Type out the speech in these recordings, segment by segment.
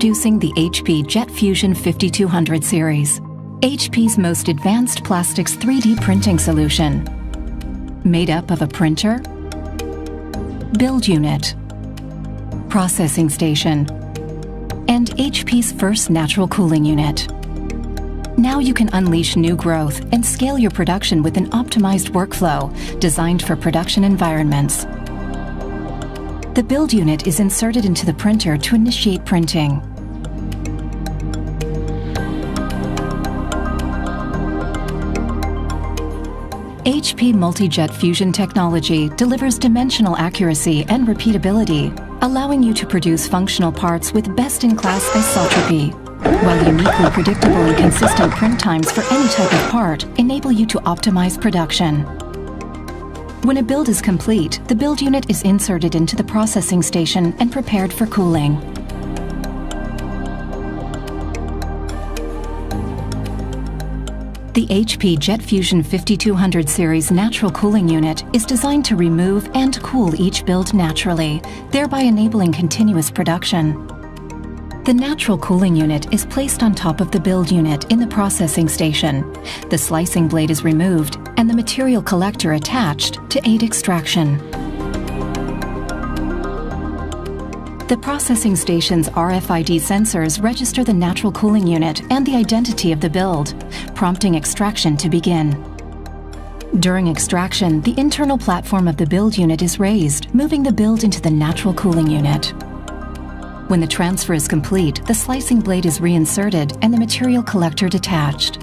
Introducing the HP Jet Fusion 5200 series, HP's most advanced plastics 3D printing solution. Made up of a printer, build unit, processing station, and HP's first natural cooling unit. Now you can unleash new growth and scale your production with an optimized workflow designed for production environments. The build unit is inserted into the printer to initiate printing. HP Multi-Jet Fusion technology delivers dimensional accuracy and repeatability, allowing you to produce functional parts with best-in-class isotropy, while uniquely predictable and consistent print times for any type of part enable you to optimize production. When a build is complete, the build unit is inserted into the processing station and prepared for cooling. The HP Jet Fusion 5200 series natural cooling unit is designed to remove and cool each build naturally, thereby enabling continuous production. The natural cooling unit is placed on top of the build unit in the processing station. The slicing blade is removed and the material collector attached to aid extraction. The processing station's RFID sensors register the natural cooling unit and the identity of the build, prompting extraction to begin. During extraction, the internal platform of the build unit is raised, moving the build into the natural cooling unit. When the transfer is complete, the slicing blade is reinserted and the material collector detached.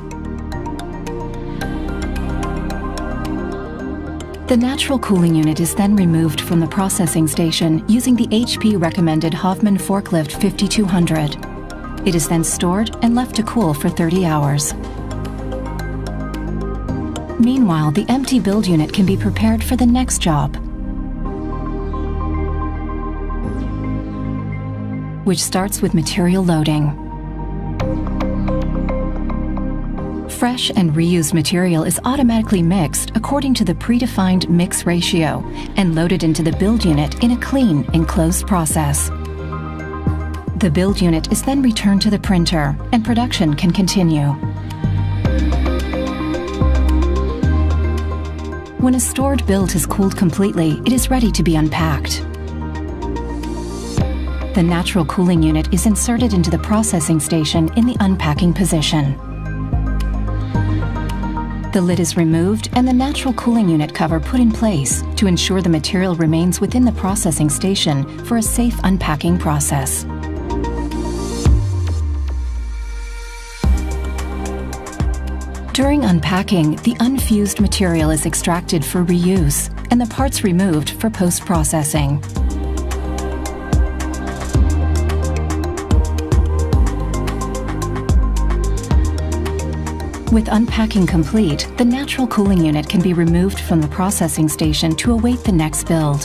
The natural cooling unit is then removed from the processing station using the HP recommended Hoffman Forklift 5200. It is then stored and left to cool for 30 hours. Meanwhile, the empty build unit can be prepared for the next job, which starts with material loading. Fresh and reused material is automatically mixed according to the predefined mix ratio and loaded into the build unit in a clean, enclosed process. The build unit is then returned to the printer and production can continue. When a stored build has cooled completely, it is ready to be unpacked. The natural cooling unit is inserted into the processing station in the unpacking position. The lid is removed and the natural cooling unit cover put in place to ensure the material remains within the processing station for a safe unpacking process. During unpacking, the unfused material is extracted for reuse and the parts removed for post-processing. With unpacking complete, the natural cooling unit can be removed from the processing station to await the next build.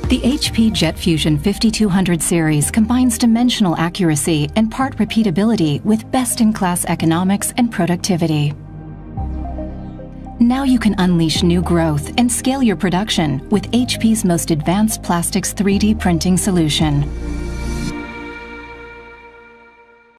The HP Jet Fusion 5200 series combines dimensional accuracy and part repeatability with best-in-class economics and productivity. Now you can unleash new growth and scale your production with HP's most advanced plastics 3D printing solution.